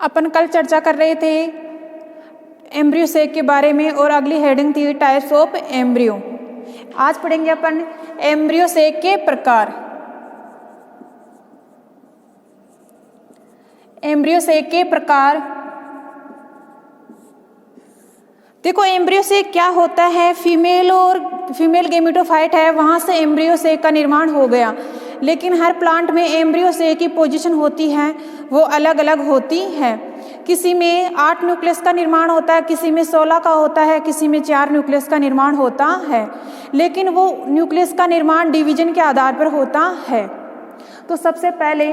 अपन कल चर्चा कर रहे थे एम्ब्रियो सेक के बारे में और अगली हेडिंग थी टाइप्स ऑफ एम्ब्रियो। आज पढ़ेंगे अपन एम्ब्रियो सेक के प्रकार। एम्ब्रियो सेक के प्रकार देखो, एम्ब्रियो सेक क्या होता है। फीमेल गेमेटोफाइट है, वहां से एम्ब्रियो सेक का निर्माण हो गया। लेकिन हर प्लांट में एम्ब्रियो सेक की पोजीशन होती है वो अलग अलग होती है। किसी में 8 न्यूक्लियस का निर्माण होता है, किसी में 16 का होता है, किसी में 4 न्यूक्लियस का निर्माण होता है। लेकिन वो न्यूक्लियस का निर्माण डिवीजन के आधार पर होता है। तो सबसे पहले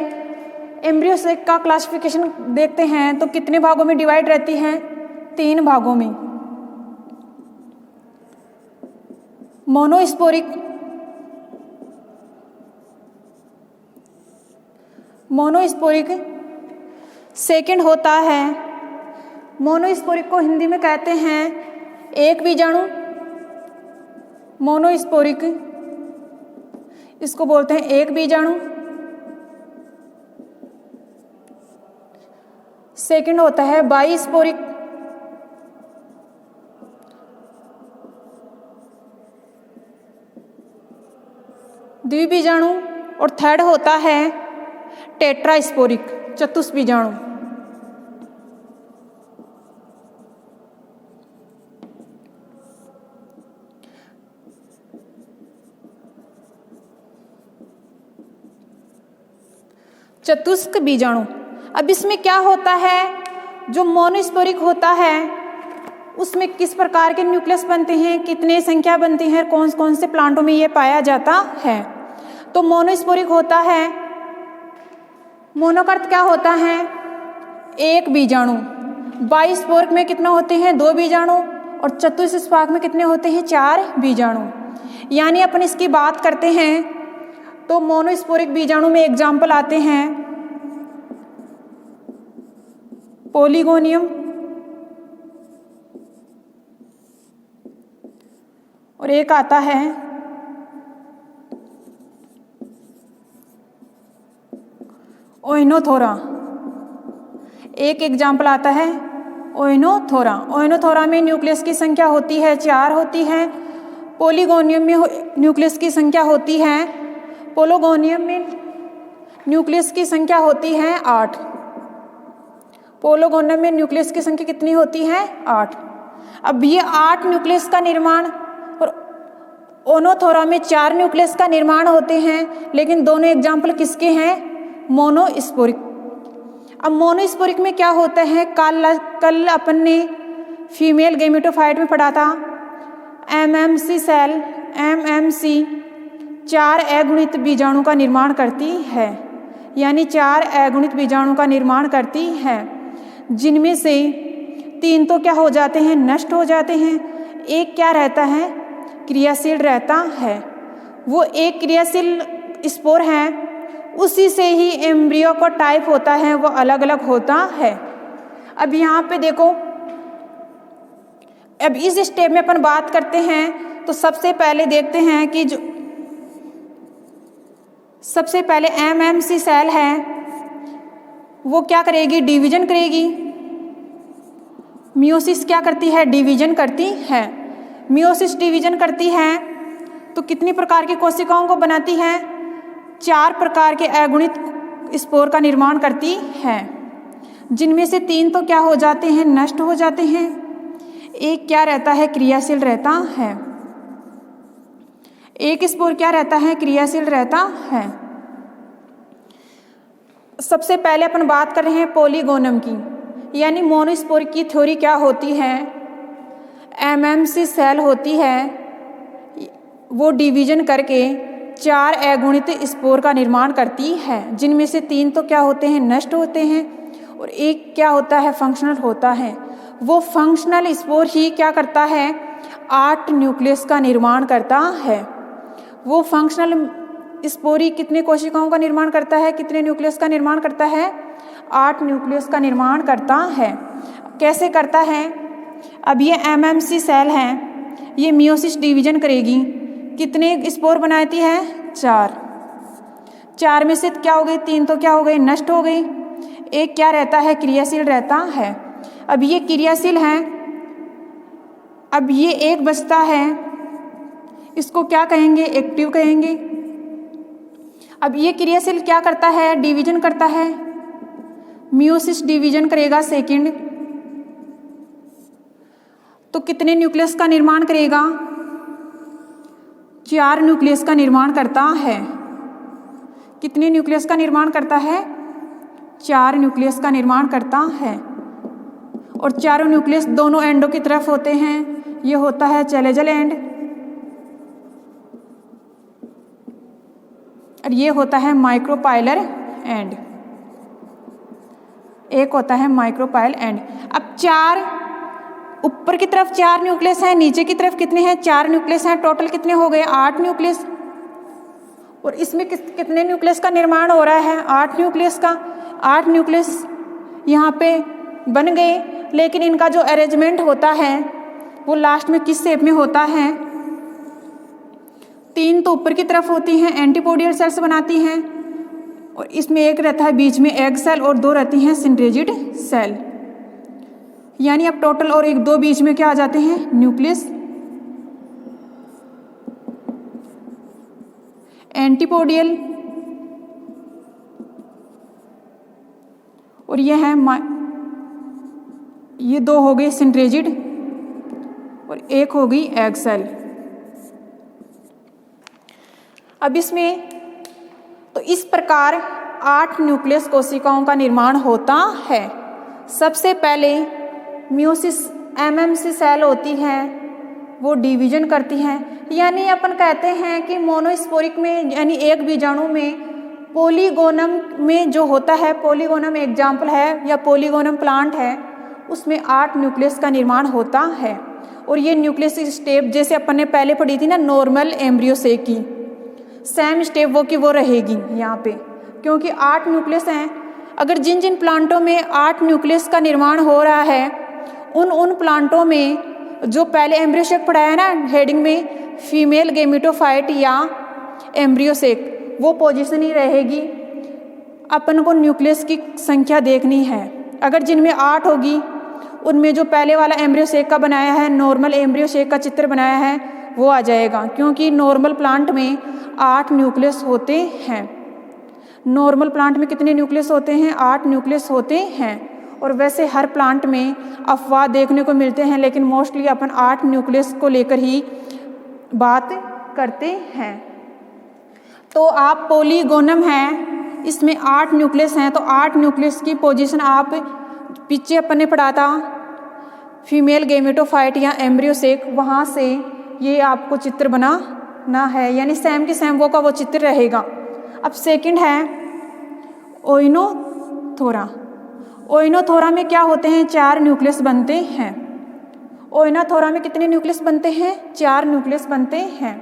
एम्ब्रियो सेक का क्लासिफिकेशन देखते हैं। तो कितने भागों में डिवाइड रहती है? 3 भागों में। मोनोस्पोरिक सेकंड होता है। मोनोस्पोरिक को हिंदी में कहते हैं एक बीजाणु। मोनोस्पोरिक इसको बोलते हैं एक बीजाणु। सेकंड होता है बाइस्पोरिक। द्विबीजाणु। और थर्ड होता है टेट्रास्पोरिक, चतुष्बीजाणु। चतुष्क बीजाणु। अब इसमें क्या होता है, जो मोनोस्पोरिक होता है उसमें किस प्रकार के न्यूक्लियस बनते हैं, कितने संख्या बनती है, कौन कौन से प्लांटों में ये पाया जाता है। तो मोनोस्पोरिक होता है, मोनो का अर्थ क्या होता है? एक बीजाणु। बाइस्पोरिक में कितना होते हैं? 2 बीजाणु। और चतुष्पाक में कितने होते हैं? 4 बीजाणु। यानी अपन इसकी बात करते हैं तो मोनोस्पोरिक बीजाणु में एग्जाम्पल आते हैं पोलिगोनियम और एक आता है ओइनोथोरा। एक एग्जाम्पल आता है ओइनोथोरा। ओइनोथोरा में न्यूक्लियस की संख्या होती है 4 होती है। पोलिगोनियम में न्यूक्लियस की संख्या होती है, पोलोगोनियम में न्यूक्लियस की संख्या होती है 8। पोलोगोनियम में न्यूक्लियस की संख्या कितनी होती है? 8। अब ये 8 न्यूक्लियस का निर्माण और ओइनोथोरा में 4 न्यूक्लियस का निर्माण होते हैं। लेकिन दोनों एग्जाम्पल किसके हैं? मोनोस्पोरिक। अब मोनोस्पोरिक में क्या होता है, कल अपन ने फीमेल गेमेटोफाइट में पढ़ा था एमएमसी सेल। एमएमसी 4 अगुणित बीजाणु का निर्माण करती है, यानी 4 अगुणित बीजाणु का निर्माण करती है, जिनमें से 3 तो क्या हो जाते हैं? नष्ट हो जाते हैं। एक क्या रहता है? क्रियाशील रहता है। वो एक क्रियाशील स्पोर है, उसी से ही एम्ब्रियो का टाइप होता है वो अलग अलग होता है। अब यहाँ पे देखो, अब इस स्टेप में अपन बात करते हैं तो सबसे पहले देखते हैं कि जो सबसे पहले एमएमसी सेल है वो क्या करेगी? डिवीजन करेगी। मियोसिस क्या करती है? डिवीजन करती है। मियोसिस डिवीजन करती है तो कितनी प्रकार की कोशिकाओं को बनाती है? 4 प्रकार के अगुणित स्पोर का निर्माण करती है, जिनमें से 3 तो क्या हो जाते हैं? नष्ट हो जाते हैं। एक क्या रहता है? क्रियाशील रहता है। एक स्पोर क्या रहता है? क्रियाशील रहता है। सबसे पहले अपन बात कर रहे हैं पोलिगोनियम की, यानी मोनोस्पोरिक की थ्योरी क्या होती है? एमएमसी सेल होती है, वो डिवीजन करके 4 अगुणित स्पोर का निर्माण करती है, जिनमें से 3 तो क्या होते हैं? नष्ट होते हैं। और एक क्या होता है? फंक्शनल होता है। वो फंक्शनल स्पोर ही क्या करता है? 8 न्यूक्लियस का निर्माण करता है। वो फंक्शनल स्पोर ही कितने कोशिकाओं का निर्माण करता है? कितने न्यूक्लियस का निर्माण करता है? 8 न्यूक्लियस का निर्माण करता है। कैसे करता है? अब ये एमएमसी सेल है, ये मियोसिस डिवीजन करेगी। कितने स्पोर बनाती है? 4। 4 में से क्या हो गए? 3 तो क्या हो गए? नष्ट हो गए। एक क्या रहता है, क्रियाशील रहता है। अब ये क्रियाशील है, अब ये एक बचता है, इसको क्या कहेंगे, एक्टिव कहेंगे। अब ये क्रियाशील क्या करता है, डिवीजन करता है, मियोसिस डिवीजन करेगा सेकंड, तो कितने न्यूक्लियस का निर्माण करेगा, 4 न्यूक्लियस का निर्माण करता है। कितने न्यूक्लियस का निर्माण करता है, 4 न्यूक्लियस का निर्माण करता है। और चारों न्यूक्लियस दोनों एंडों की तरफ होते हैं, ये होता है चैलेजल एंड और ये होता है माइक्रोपाइलर एंड, एक होता है माइक्रोपाइल एंड। अब 4 ऊपर की तरफ 4 न्यूक्लियस हैं, नीचे की तरफ कितने हैं, 4 न्यूक्लियस हैं, टोटल कितने हो गए, 8 न्यूक्लियस। और इसमें कितने न्यूक्लियस का निर्माण हो रहा है, 8 न्यूक्लियस का। 8 न्यूक्लियस यहाँ पे बन गए, लेकिन इनका जो अरेंजमेंट होता है वो लास्ट में किस शेप में होता है, 3 तो ऊपर की तरफ होती हैं, एंटीपोडियल सेल्स बनाती हैं, और इसमें एक रहता है बीच में एग सेल और 2 रहती हैं सिंड्रेजिड सेल। यानी अब टोटल और 1-2 बीच में क्या आ जाते हैं, न्यूक्लियस। एंटीपोडियल और ये है ये 2 हो गई सिंड्रेजिड और एक हो गई एग सेल। अब इसमें तो इस प्रकार 8 न्यूक्लियस कोशिकाओं का निर्माण होता है। सबसे पहले मियोसिस एमएमसी सेल होती है, वो डिवीजन करती है। यानी अपन कहते हैं कि मोनोस्पोरिक में यानी एक बीजाणु में पॉलीगोनम में जो होता है, पॉलीगोनम एग्जाम्पल है या पॉलीगोनम प्लांट है, उसमें 8 न्यूक्लियस का निर्माण होता है। और ये न्यूक्लियस स्टेप जैसे अपन ने पहले पढ़ी थी ना नॉर्मल एम्ब्रियो से की, सेम स्टेप वो की वो रहेगी यहाँ पे, क्योंकि 8 न्यूक्लियस हैं। अगर जिन जिन प्लांटों में 8 न्यूक्लियस का निर्माण हो रहा है, उन प्लांटों में जो पहले एम्ब्रियो शेक पढ़ाया है ना हेडिंग में, फीमेल गेमेटोफाइट या एम्ब्रियो शेक, वो पोजीशन ही रहेगी। अपन को न्यूक्लियस की संख्या देखनी है। अगर जिनमें 8 होगी, उनमें जो पहले वाला एम्ब्रियो शेक का बनाया है, नॉर्मल एम्ब्रियो शेक का चित्र बनाया है, वो आ जाएगा, क्योंकि नॉर्मल प्लांट में 8 न्यूक्लियस होते हैं। नॉर्मल प्लांट में कितने न्यूक्लियस होते हैं, 8 न्यूक्लियस होते हैं। और वैसे हर प्लांट में अपवाद देखने को मिलते हैं, लेकिन मोस्टली अपन 8 न्यूक्लियस को लेकर ही बात करते हैं। तो आप पॉलीगोनम है, इसमें 8 न्यूक्लियस हैं, तो 8 न्यूक्लियस की पोजीशन आप पीछे अपन ने पढ़ा था फीमेल गेमेटोफाइट या एम्ब्रियो शेक, वहाँ से ये आपको चित्र बनाना है, यानी सेम की सेम वो का वो चित्र रहेगा। अब सेकंड है ओइनोथोरा। ओइनोथोरा में क्या होते हैं, 4 न्यूक्लियस बनते हैं। ओइनोथोरा में कितने न्यूक्लियस बनते हैं, 4 न्यूक्लियस बनते हैं।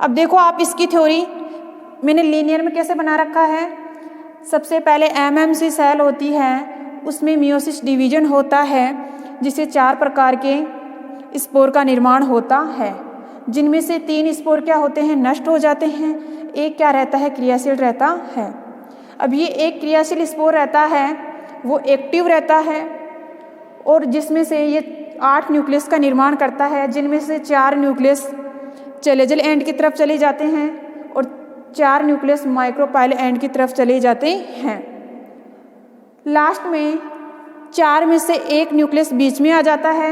अब देखो आप इसकी थ्योरी मैंने लीनियर में कैसे बना रखा है। सबसे पहले एमएमसी सेल होती है, उसमें मियोसिस डिवीजन होता है, जिसे 4 प्रकार के स्पोर का निर्माण होता है, जिनमें से 3 स्पोर क्या होते हैं, नष्ट हो जाते हैं, एक क्या रहता है, क्रियाशील रहता है। अब ये एक क्रियाशील स्पोर रहता है, वो एक्टिव रहता है, और जिसमें से ये 8 न्यूक्लियस का निर्माण करता है, जिनमें से 4 न्यूक्लियस चैलेजल एंड की तरफ चले जाते हैं और 4 न्यूक्लियस माइक्रोपाइल एंड की तरफ चले जाते हैं। लास्ट में 4 में से 1 न्यूक्लियस बीच में आ जाता है।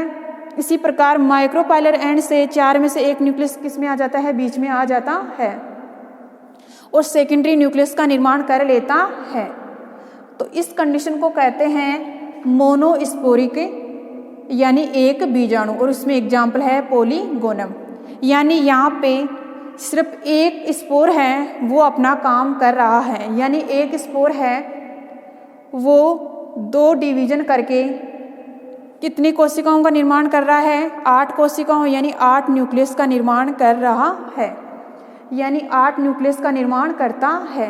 इसी प्रकार माइक्रोपाइलर एंड से 4 में से 1 न्यूक्लियस किस में आ जाता है, बीच में आ जाता है, और सेकेंडरी न्यूक्लियस का निर्माण कर लेता है। तो इस कंडीशन को कहते हैं मोनोस्पोरिक, यानी एक बीजाणु, और उसमें एग्जाम्पल है पॉलीगोनम। यानी यहाँ पे सिर्फ एक स्पोर है, वो अपना काम कर रहा है, यानी एक स्पोर है वो 2 डिवीजन करके कितनी कोशिकाओं का निर्माण कर रहा है, 8 कोशिकाओं, यानी 8 न्यूक्लियस का निर्माण कर रहा है, यानी 8 न्यूक्लियस का निर्माण करता है।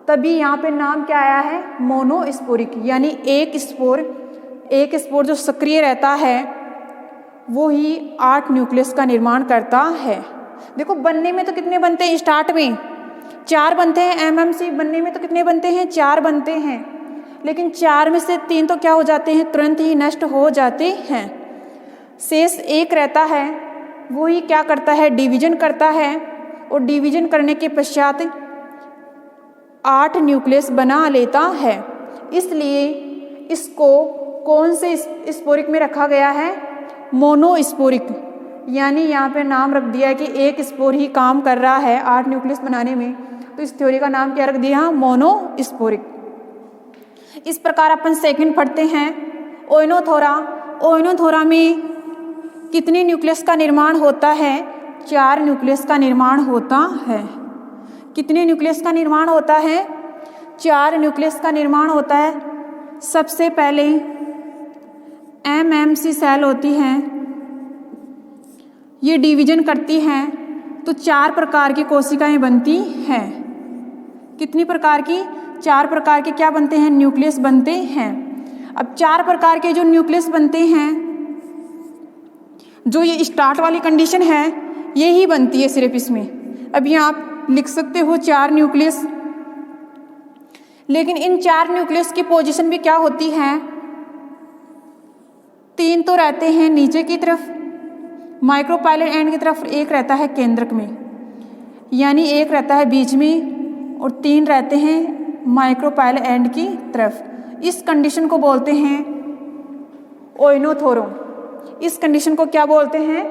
तभी यहाँ पे नाम क्या आया है, मोनोस्पोरिक, यानी एक स्पोर जो सक्रिय रहता है वो ही 8 न्यूक्लियस का निर्माण करता है। देखो बनने में तो कितने बनते हैं, स्टार्ट में 4 बनते हैं, एमएमसी बनने में तो कितने बनते हैं, 4 बनते हैं, लेकिन 4 में से 3 तो क्या हो जाते हैं, तुरंत ही नष्ट हो जाते हैं। शेष 1 रहता है, वो ही क्या करता है, डिवीजन करता है, और डिवीजन करने के पश्चात 8 न्यूक्लियस बना लेता है। इसलिए इसको कौन से स्पोरिक में रखा गया है, मोनोस्पोरिक, यानी यहाँ पे नाम रख दिया है कि एक स्पोर ही काम कर रहा है 8 न्यूक्लियस बनाने में, तो इस थ्योरी का नाम क्या रख दिया, मोनोस्पोरिक। इस प्रकार अपन सेकंड पढ़ते हैं, ओइनोथोरा। ओइनोथोरा में कितने न्यूक्लियस का निर्माण होता है, 4 न्यूक्लियस का निर्माण होता है। कितने न्यूक्लियस का निर्माण होता है, 4 न्यूक्लियस का निर्माण होता है। सबसे पहले एमएमसी सेल होती हैं, ये डिवीजन करती हैं तो 4 प्रकार की कोशिकाएं बनती हैं। कितनी प्रकार की, 4 प्रकार के क्या बनते हैं, न्यूक्लियस बनते हैं। अब 4 प्रकार के जो न्यूक्लियस बनते हैं, जो ये स्टार्ट वाली कंडीशन है ये ही बनती है सिर्फ इसमें। अभी आप लिख सकते हो 4 न्यूक्लियस, लेकिन इन 4 न्यूक्लियस की पोजीशन भी क्या होती है, 3 तो रहते हैं नीचे की तरफ माइक्रोपाइलर एंड की तरफ, 1 रहता है केंद्रक में, यानी 1 रहता है बीच में और 3 रहते हैं माइक्रोपाइलर एंड की तरफ। इस कंडीशन को बोलते हैं ओइनोथोरा। इस कंडीशन को क्या बोलते हैं,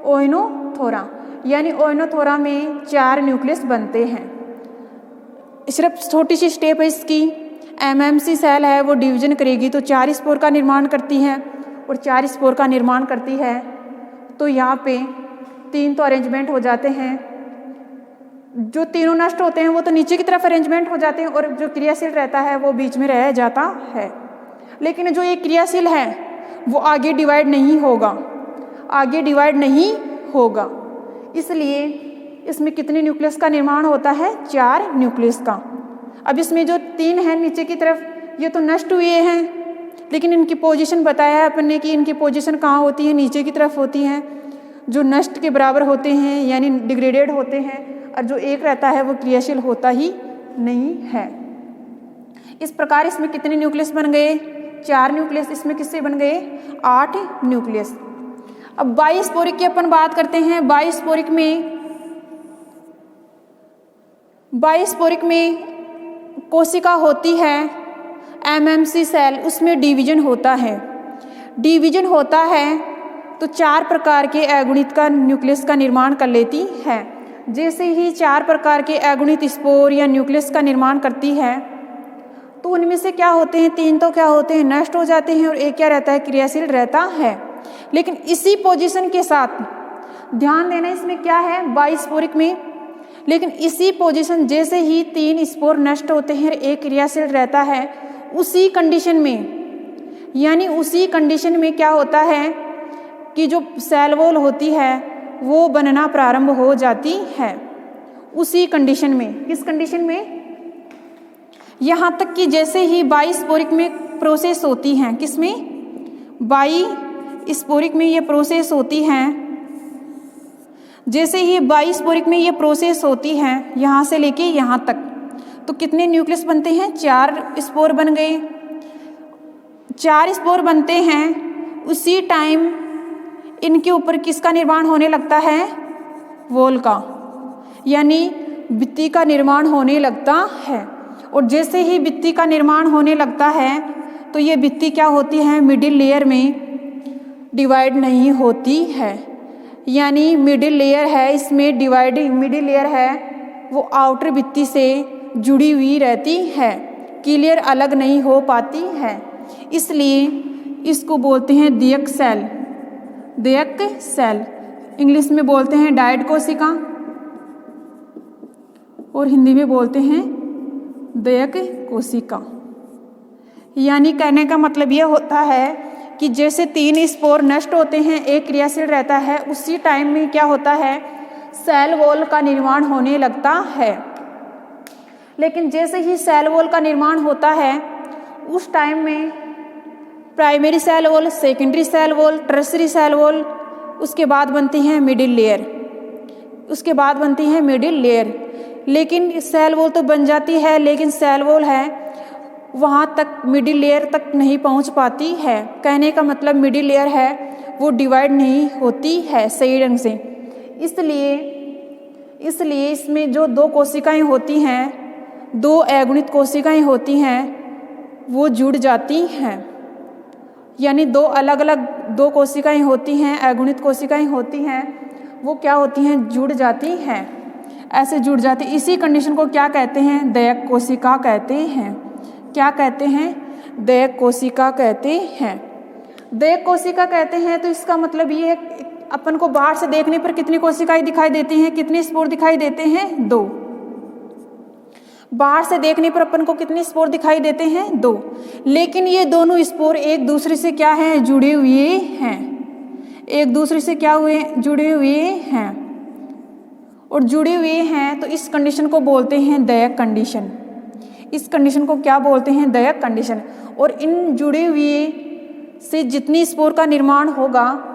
ओइनोथोरा, यानी ओइनोथोरा में 4 न्यूक्लियस बनते हैं। सिर्फ छोटी सी स्टेप है इसकी, एमएमसी सेल है वो डिवीजन करेगी तो 4 स्पोर का निर्माण करती है, और 4 स्पोर का निर्माण करती है तो यहाँ पे 3 तो अरेंजमेंट हो जाते हैं। जो तीनों नष्ट होते हैं वो तो नीचे की तरफ अरेंजमेंट हो जाते हैं, और जो क्रियाशील रहता है वो बीच में रह जाता है। लेकिन जो ये क्रियाशील है वो आगे डिवाइड नहीं होगा, आगे डिवाइड नहीं होगा। इसलिए इसमें कितने न्यूक्लियस का निर्माण होता है, 4 न्यूक्लियस का। अब इसमें जो 3 हैं नीचे की तरफ ये तो नष्ट हुए हैं, लेकिन इनकी पोजीशन बताया है अपन ने कि इनकी पोजीशन कहाँ होती है, नीचे की तरफ होती हैं, जो नष्ट के बराबर होते हैं यानी डिग्रेडेड होते हैं, और जो 1 रहता है वो क्रियाशील होता ही नहीं है। इस प्रकार इसमें कितने न्यूक्लियस बन गए, 4 न्यूक्लियस। इसमें किससे बन गए, 8 न्यूक्लियस। अब बाइस्पोरिक की अपन बात करते हैं। बाइस्पोरिक में कोशिका होती है एमएमसी सेल, उसमें डिवीजन होता है। डिवीजन होता है तो 4 प्रकार के अगुणित का न्यूक्लियस का निर्माण कर लेती है। जैसे ही 4 प्रकार के अगुणित स्पोर या न्यूक्लियस का निर्माण करती है तो उनमें से क्या होते हैं, 3 तो क्या होते हैं, नष्ट हो जाते हैं, और 1 क्या रहता है, क्रियाशील रहता है। लेकिन इसी पोजीशन के साथ ध्यान देना, इसमें क्या है, बाइस्पोरिक में, लेकिन इसी पोजीशन जैसे ही 3 स्पोर नष्ट होते हैं, 1 क्रियाशील रहता है, उसी कंडीशन में, यानी उसी कंडीशन में क्या होता है कि जो सेल वॉल होती है वो बनना प्रारंभ हो जाती है। उसी कंडीशन में, किस कंडीशन में, यहाँ तक कि जैसे ही बाइस्पोरिक में प्रोसेस होती हैं, किसमें, बाइस्पोरिक में ये प्रोसेस होती हैं। जैसे ही बाइस्पोरिक में ये प्रोसेस होती है यहाँ से लेके यहाँ तक, तो कितने न्यूक्लियस बनते हैं, 4 स्पोर बन गए। 4 स्पोर बनते हैं, उसी टाइम इनके ऊपर किसका निर्माण होने लगता है, वॉल का, यानी भित्ति का निर्माण होने लगता है। और जैसे ही भित्ति का निर्माण होने लगता है तो ये भित्ति क्या होती है, मिडिल लेयर में डिवाइड नहीं होती है, यानी मिडिल लेयर है इसमें डिवाइड, मिडिल लेयर है वो आउटर भित्ति से जुड़ी हुई रहती है, क्लियर अलग नहीं हो पाती है। इसलिए इसको बोलते हैं द्विक सेल। द्विक सेल इंग्लिश में बोलते हैं डायड कोशिका और हिंदी में बोलते हैं द्विक कोशिका। यानी कहने का मतलब यह होता है कि जैसे 3 स्पोर नष्ट होते हैं, 1 क्रियाशील रहता है, उसी टाइम में क्या होता है, सेल वॉल का निर्माण होने लगता है। लेकिन जैसे ही सेल वॉल का निर्माण होता है उस टाइम में primary cell wall, secondary cell wall, tertiary cell wall, उसके बाद बनती है मिडिल लेयर, उसके बाद बनती है मिडिल लेयर। लेकिन सेल वॉल तो बन जाती है, लेकिन सेल वॉल है वहाँ तक मिडिल लेयर तक नहीं पहुँच पाती है। कहने का मतलब मिडिल लेयर है वो डिवाइड नहीं होती है सही ढंग से। इसलिए इसमें जो दो कोशिकाएं होती हैं, दो अगुणित कोशिकाएं होती हैं, वो जुड़ जाती हैं। यानी दो अलग अलग दो कोशिकाएं होती हैं, अगुणित कोशिकाएं होती हैं, वो क्या होती हैं, जुड़ जाती हैं। ऐसे जुड़ जाती, इसी कंडीशन को क्या कहते हैं, दयक कोशिका कहते हैं। क्या कहते हैं, दयक कोशिका कहते हैं। दयक कोशिका कहते हैं तो इसका मतलब ये है, अपन को बाहर से देखने पर कितनी कोशिकाएं दिखाई देती हैं, कितने स्पोर दिखाई देते हैं, 2। बाहर से देखने पर अपन को कितने स्पोर दिखाई देते हैं, 2। लेकिन ये दोनों स्पोर एक दूसरे से क्या हैं, जुड़े हुए हैं। एक दूसरे से क्या हुए, जुड़े हुए हैं। और जुड़े हुए हैं तो इस कंडीशन को बोलते हैं दयक कंडीशन। इस कंडीशन को क्या बोलते हैं, दयक कंडीशन। और इन जुड़े हुए से जितनी स्पोर का निर्माण होगा,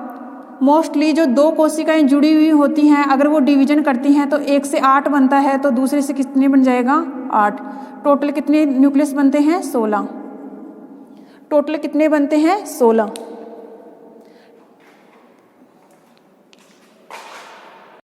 मोस्टली जो दो कोशिकाएं जुड़ी हुई होती हैं, अगर वो डिवीजन करती हैं तो 1 से 8 बनता है, तो दूसरे से कितने बन जाएगा, 8। टोटल कितने न्यूक्लियस बनते हैं, 16। टोटल कितने बनते हैं, 16।